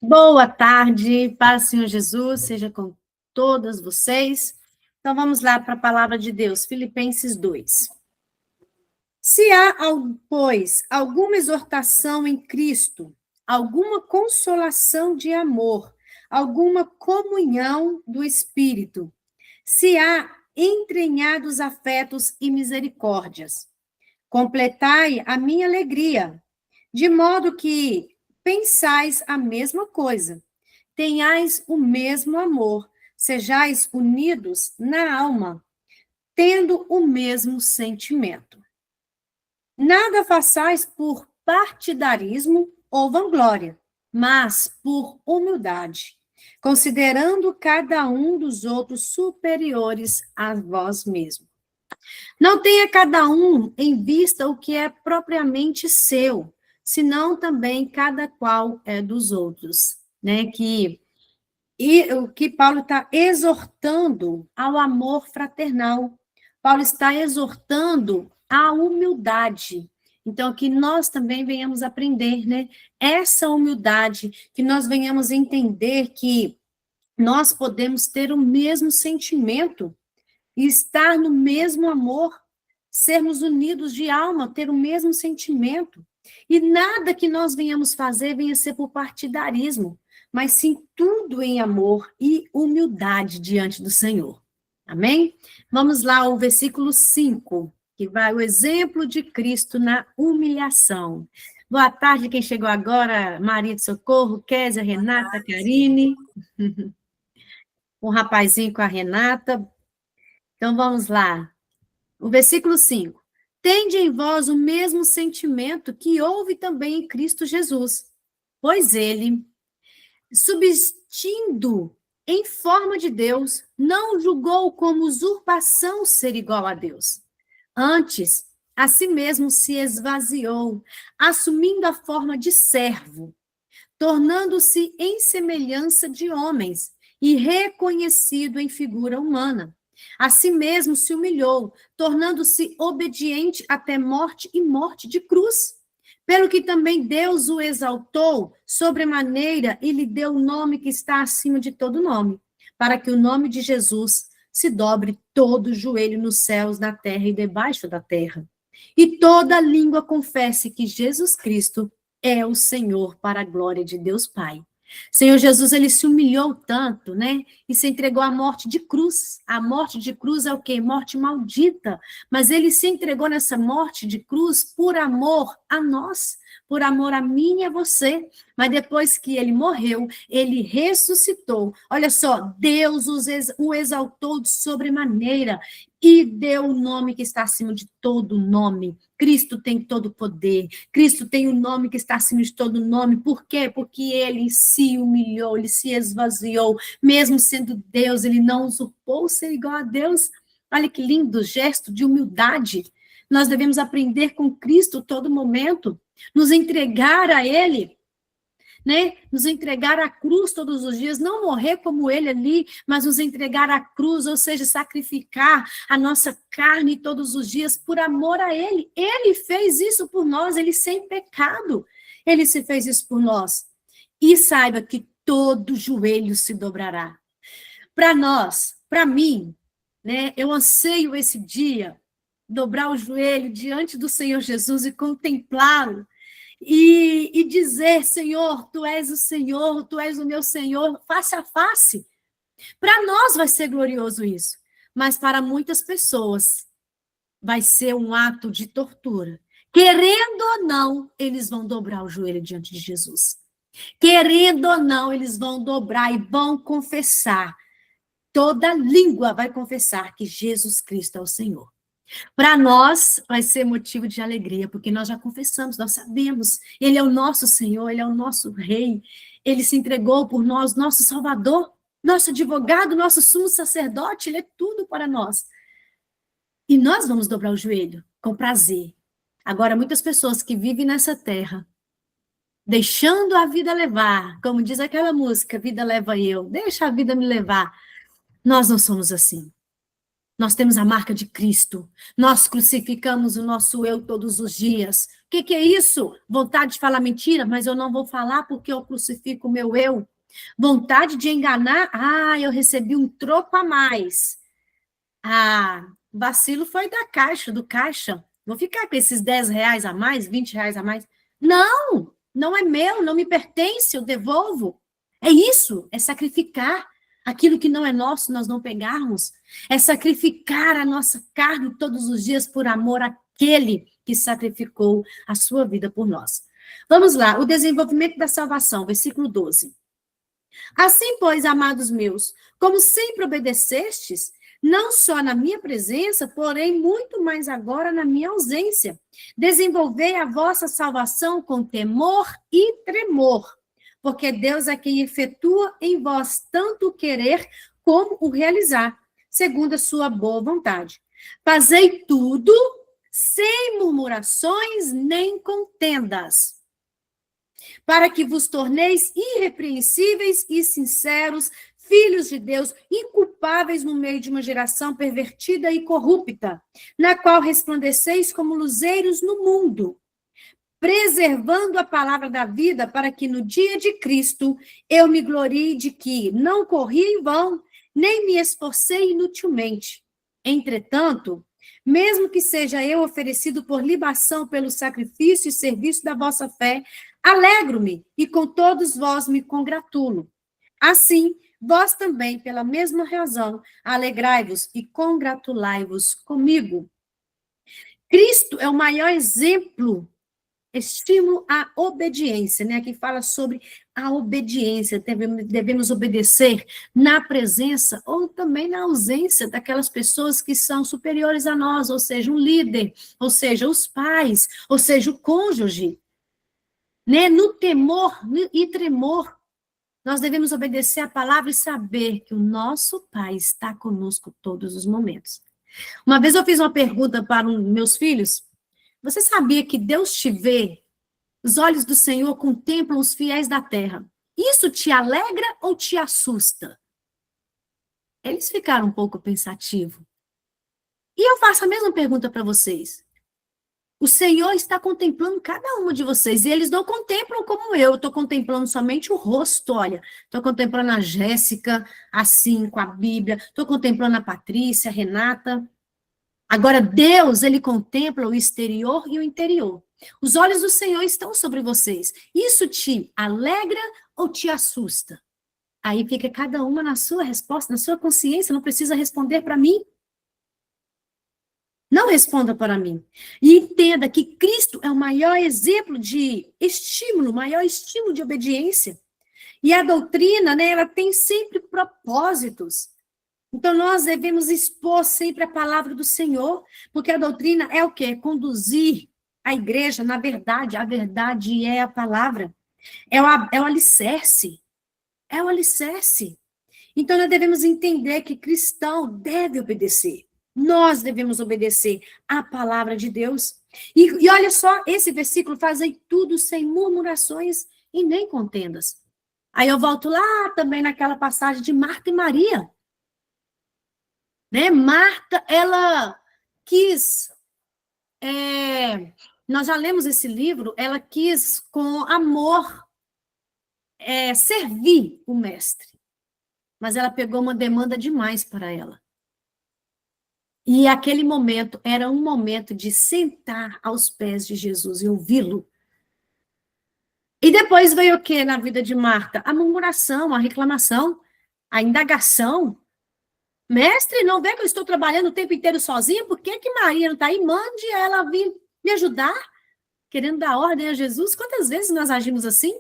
Boa tarde, paz do Senhor Jesus, seja com todas vocês. Então vamos lá para a palavra de Deus, Filipenses 2. Se há, pois, alguma exortação em Cristo, alguma consolação de amor, alguma comunhão do Espírito, se há entranhados afetos e misericórdias, completai a minha alegria, de modo que pensais a mesma coisa, tenhais o mesmo amor, sejais unidos na alma, tendo o mesmo sentimento. Nada façais por partidarismo ou vanglória, mas por humildade, considerando cada um dos outros superiores a vós mesmos. Não tenha cada um em vista o que é propriamente seu, senão também cada qual é dos outros, né? E o que Paulo está exortando ao amor fraternal. Paulo está exortando à humildade. Então, que nós também venhamos aprender, né? Essa humildade, que nós venhamos entender que nós podemos ter o mesmo sentimento e estar no mesmo amor, sermos unidos de alma, ter o mesmo sentimento. E nada que nós venhamos fazer venha ser por partidarismo, mas sim tudo em amor e humildade diante do Senhor. Amém? Vamos lá ao versículo 5, que vai o exemplo de Cristo na humilhação. Boa tarde, quem chegou agora, Maria de Socorro, Késia, Renata, Karine, um rapazinho com a Renata. Então vamos lá. O versículo 5. Tende em vós o mesmo sentimento que houve também em Cristo Jesus, pois ele, subsistindo em forma de Deus, não julgou como usurpação ser igual a Deus. Antes, a si mesmo se esvaziou, assumindo a forma de servo, tornando-se em semelhança de homens e reconhecido em figura humana. A si mesmo se humilhou, tornando-se obediente até morte e morte de cruz. Pelo que também Deus o exaltou sobremaneira e lhe deu o nome que está acima de todo nome, para que o nome de Jesus se dobre todo o joelho nos céus, na terra e debaixo da terra. E toda língua confesse que Jesus Cristo é o Senhor, para a glória de Deus Pai. Senhor Jesus, ele se humilhou tanto, né? E se entregou à morte de cruz. A morte de cruz é o quê? Morte maldita. Mas ele se entregou nessa morte de cruz por amor a nós, por amor a mim e a você. Mas depois que ele morreu, ele ressuscitou. Olha só, Deus o exaltou de sobremaneira e deu o nome que está acima de todo nome. Cristo tem todo o poder. Cristo tem o nome que está acima de todo nome. Por quê? Porque ele se humilhou, ele se esvaziou. Mesmo sendo Deus, ele não usurpou ser igual a Deus. Olha que lindo gesto de humildade. Nós devemos aprender com Cristo todo momento, nos entregar a ele, né? Nos entregar à cruz todos os dias, não morrer como ele ali, mas nos entregar à cruz, ou seja, sacrificar a nossa carne todos os dias por amor a ele. Ele fez isso por nós, ele sem pecado. Ele se fez isso por nós. E saiba que todo joelho se dobrará. Para nós, para mim, né? Eu anseio esse dia, dobrar o joelho diante do Senhor Jesus e contemplá-lo e dizer, Senhor, Tu és o Senhor, Tu és o meu Senhor, face a face. Para nós vai ser glorioso isso, mas para muitas pessoas vai ser um ato de tortura. Querendo ou não, eles vão dobrar o joelho diante de Jesus. Querendo ou não, eles vão dobrar e vão confessar. Toda língua vai confessar que Jesus Cristo é o Senhor. Para nós vai ser motivo de alegria, porque nós já confessamos, nós sabemos, Ele é o nosso Senhor, Ele é o nosso Rei, Ele se entregou por nós, nosso Salvador, nosso advogado, nosso sumo sacerdote, Ele é tudo para nós. E nós vamos dobrar o joelho com prazer. Agora, muitas pessoas que vivem nessa terra, deixando a vida levar, como diz aquela música, vida leva eu, deixa a vida me levar. Nós não somos assim. Nós temos a marca de Cristo. Nós crucificamos o nosso eu todos os dias. O que é isso? Vontade de falar mentira, mas eu não vou falar porque eu crucifico o meu eu. Vontade de enganar, eu recebi um troco a mais. Vacilo foi da caixa, do caixa. Vou ficar com esses R$ 10 a mais, R$ 20 a mais. Não, não é meu, não me pertence, eu devolvo. É isso, é sacrificar aquilo que não é nosso, nós não pegarmos. É sacrificar a nossa carne todos os dias por amor àquele que sacrificou a sua vida por nós. Vamos lá, o desenvolvimento da salvação, versículo 12. Assim, pois, amados meus, como sempre obedecestes, não só na minha presença, porém muito mais agora na minha ausência, desenvolvei a vossa salvação com temor e tremor, porque Deus é quem efetua em vós tanto o querer como o realizar, segundo a sua boa vontade. Fazei tudo sem murmurações nem contendas, para que vos torneis irrepreensíveis e sinceros, filhos de Deus, inculpáveis no meio de uma geração pervertida e corrupta, na qual resplandeceis como luzeiros no mundo, preservando a palavra da vida, para que no dia de Cristo eu me glorie de que não corri em vão, nem me esforcei inutilmente. Entretanto, mesmo que seja eu oferecido por libação pelo sacrifício e serviço da vossa fé, alegro-me e com todos vós me congratulo. Assim, vós também, pela mesma razão, alegrai-vos e congratulai-vos comigo. Cristo é o maior exemplo, estímulo à obediência, né? Aqui fala sobre a obediência, devemos obedecer na presença ou também na ausência daquelas pessoas que são superiores a nós, ou seja, um líder, ou seja, os pais, ou seja, o cônjuge, né? No temor e tremor, nós devemos obedecer a palavra e saber que o nosso Pai está conosco todos os momentos. Uma vez eu fiz uma pergunta para meus filhos, você sabia que Deus te vê? Os olhos do Senhor contemplam os fiéis da terra. Isso te alegra ou te assusta? Eles ficaram um pouco pensativos. E eu faço a mesma pergunta para vocês. O Senhor está contemplando cada uma de vocês, e eles não contemplam como eu estou contemplando somente o rosto, olha. Estou contemplando a Jéssica, assim, com a Bíblia. Estou contemplando a Patrícia, a Renata. Agora, Deus, ele contempla o exterior e o interior. Os olhos do Senhor estão sobre vocês. Isso te alegra ou te assusta? Aí fica cada uma na sua resposta, na sua consciência, não precisa responder para mim. Não responda para mim. E entenda que Cristo é o maior exemplo de estímulo, o maior estímulo de obediência. E a doutrina, né, ela tem sempre propósitos. Então, nós devemos expor sempre a palavra do Senhor, porque a doutrina é o quê? Conduzir a igreja na verdade. A verdade é a palavra. É o alicerce. É o alicerce. Então, nós devemos entender que cristão deve obedecer. Nós devemos obedecer à palavra de Deus. E olha só, esse versículo, fazem tudo sem murmurações e nem contendas. Aí eu volto lá também naquela passagem de Marta e Maria. Né? Marta, ela quis, nós já lemos esse livro, ela quis com amor servir o mestre, mas ela pegou uma demanda demais para ela. E aquele momento era um momento de sentar aos pés de Jesus e ouvi-lo. E depois veio o que na vida de Marta? A murmuração, a reclamação, a indagação. Mestre, não vê que eu estou trabalhando o tempo inteiro sozinha? Por que que Maria não está aí? Mande ela vir me ajudar, querendo dar ordem a Jesus. Quantas vezes nós agimos assim?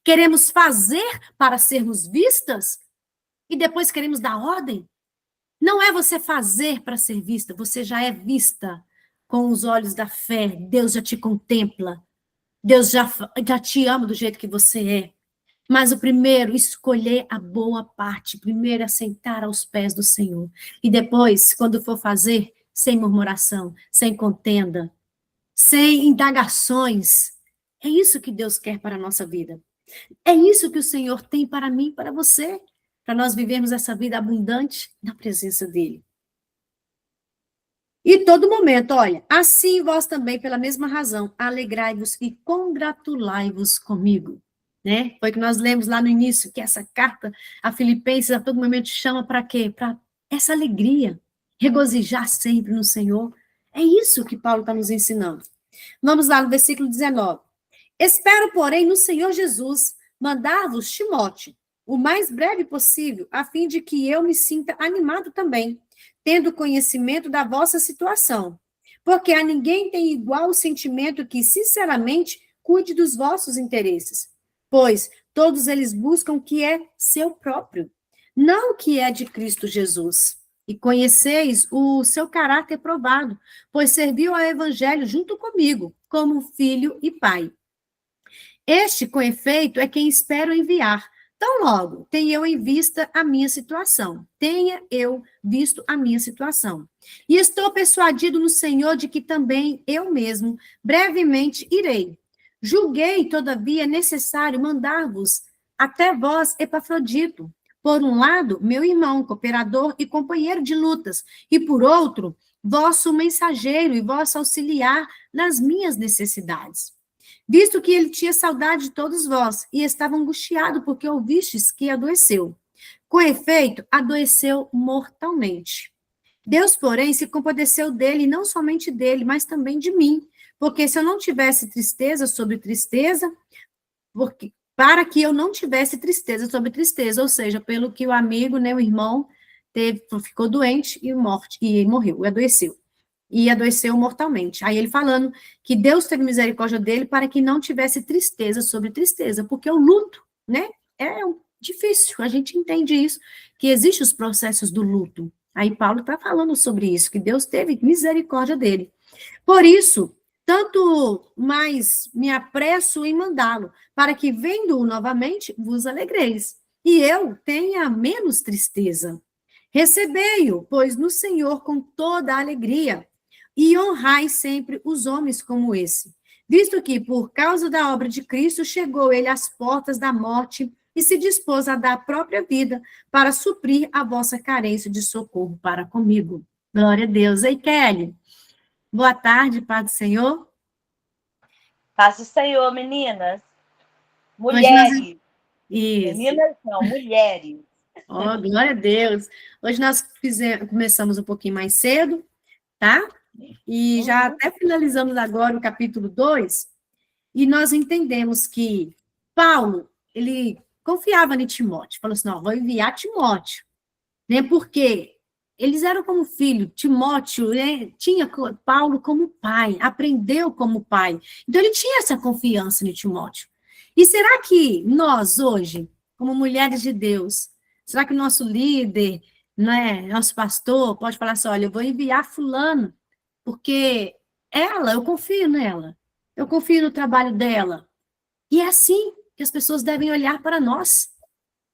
Queremos fazer para sermos vistas e depois queremos dar ordem? Não é você fazer para ser vista, você já é vista com os olhos da fé. Deus já te contempla. Deus já te ama do jeito que você é. Mas o primeiro, escolher a boa parte. Primeiro, assentar aos pés do Senhor. E depois, quando for fazer, sem murmuração, sem contenda, sem indagações. É isso que Deus quer para a nossa vida. É isso que o Senhor tem para mim e para você. Para nós vivermos essa vida abundante na presença dEle. E todo momento, olha, assim vós também, pela mesma razão, alegrai-vos e congratulai-vos comigo. Né? Foi o que nós lemos lá no início, que essa carta a Filipenses a todo momento chama para quê? Para essa alegria, regozijar sempre no Senhor. É isso que Paulo está nos ensinando. Vamos lá no versículo 19. Espero, porém, no Senhor Jesus mandar-vos Timóteo, o mais breve possível, a fim de que eu me sinta animado também, tendo conhecimento da vossa situação. Porque a ninguém tem igual o sentimento que, sinceramente, cuide dos vossos interesses. Pois todos eles buscam o que é seu próprio, não o que é de Cristo Jesus. E conheceis o seu caráter provado, pois serviu ao Evangelho junto comigo, como filho e pai. Este, com efeito, é quem espero enviar. Tão logo tenha eu em vista a minha situação. Tenha eu visto a minha situação. E estou persuadido no Senhor de que também eu mesmo brevemente irei. Julguei, todavia, necessário mandar-vos até vós, Epafrodito. Por um lado, meu irmão, cooperador e companheiro de lutas, e por outro, vosso mensageiro e vosso auxiliar nas minhas necessidades. Visto que ele tinha saudade de todos vós, e estava angustiado porque ouvistes que adoeceu. Com efeito, adoeceu mortalmente. Deus, porém, se compadeceu dele, e não somente dele, mas também de mim, porque se eu não tivesse tristeza sobre tristeza, para que eu não tivesse tristeza sobre tristeza, ou seja, pelo que o amigo, né, o irmão, ficou doente e morreu, e adoeceu. E adoeceu mortalmente. Aí ele falando que Deus teve misericórdia dele para que não tivesse tristeza sobre tristeza, porque o luto, né, é difícil, a gente entende isso, que existem os processos do luto. Aí Paulo está falando sobre isso, que Deus teve misericórdia dele. Por isso, tanto mais me apresso em mandá-lo, para que, vendo-o novamente, vos alegreis, e eu tenha menos tristeza. Recebei-o, pois, no Senhor com toda a alegria, e honrai sempre os homens como esse, visto que, por causa da obra de Cristo, chegou ele às portas da morte e se dispôs a dar a própria vida para suprir a vossa carência de socorro para comigo. Glória a Deus. Ei, Kelly, boa tarde, Pai do Senhor. Paz do Senhor, meninas. Hoje nós... Mulheres. Isso. Meninas não, mulheres. Oh, glória a Deus. Hoje nós começamos um pouquinho mais cedo, tá? E já até finalizamos agora o capítulo 2, e nós entendemos que Paulo, ele confiava em Timóteo, falou assim, não, vou enviar Timóteo, né, porque eles eram como filho, Timóteo, né, tinha Paulo como pai, aprendeu como pai, então ele tinha essa confiança em Timóteo. E será que nós hoje, como mulheres de Deus, será que o nosso líder, né, nosso pastor, pode falar assim, olha, eu vou enviar fulano, porque eu confio nela, eu confio no trabalho dela. E é assim que as pessoas devem olhar para nós.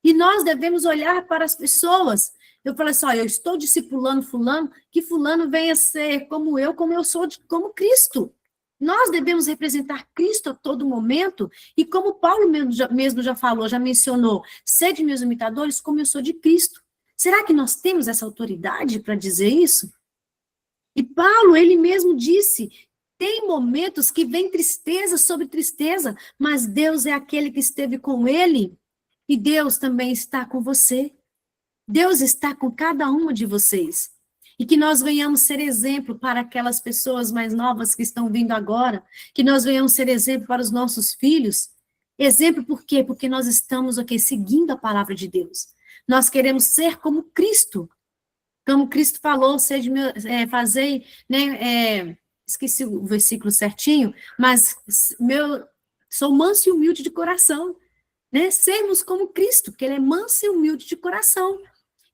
E nós devemos olhar para as pessoas. Eu falo assim, eu estou discipulando fulano, que fulano venha ser como eu sou, como Cristo. Nós devemos representar Cristo a todo momento, e como Paulo mesmo já falou, já mencionou, sede meus imitadores como eu sou de Cristo. Será que nós temos essa autoridade para dizer isso? E Paulo, ele mesmo disse, tem momentos que vem tristeza sobre tristeza, mas Deus é aquele que esteve com ele, e Deus também está com você. Deus está com cada uma de vocês. E que nós venhamos ser exemplo para aquelas pessoas mais novas que estão vindo agora, que nós venhamos ser exemplo para os nossos filhos. Exemplo por quê? Porque nós estamos aqui seguindo a palavra de Deus. Nós queremos ser como Cristo. Como Cristo falou, fazei, né, esqueci o versículo certinho, mas sou manso e humilde de coração, né? Sermos como Cristo, porque ele é manso e humilde de coração.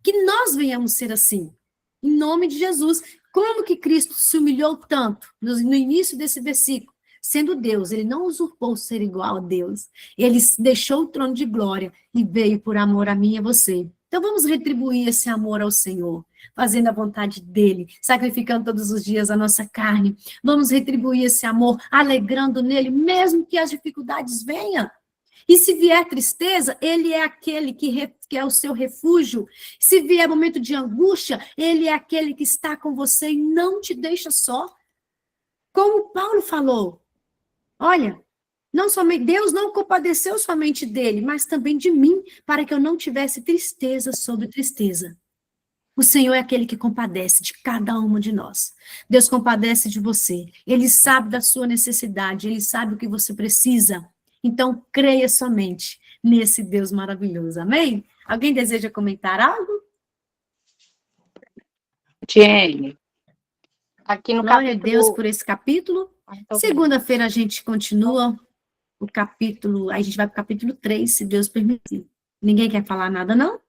Que nós venhamos ser assim, em nome de Jesus. Como que Cristo se humilhou tanto no início desse versículo? Sendo Deus, ele não usurpou ser igual a Deus. Ele deixou o trono de glória e veio por amor a mim e a você. Então vamos retribuir esse amor ao Senhor, fazendo a vontade dele, sacrificando todos os dias a nossa carne. Vamos retribuir esse amor, alegrando nele, mesmo que as dificuldades venham. E se vier tristeza, ele é aquele que é o seu refúgio. Se vier momento de angústia, ele é aquele que está com você e não te deixa só. Como Paulo falou, olha, não somente Deus não compadeceu somente dele, mas também de mim, para que eu não tivesse tristeza sobre tristeza. O Senhor é aquele que compadece de cada uma de nós. Deus compadece de você. Ele sabe da sua necessidade, ele sabe o que você precisa. Então, creia somente nesse Deus maravilhoso. Amém? Alguém deseja comentar algo? Jenny, aqui no Glória a capítulo... Deus por esse capítulo. Então, Segunda-feira a gente continua o capítulo, aí a gente vai para o capítulo 3, se Deus permitir. Ninguém quer falar nada, não?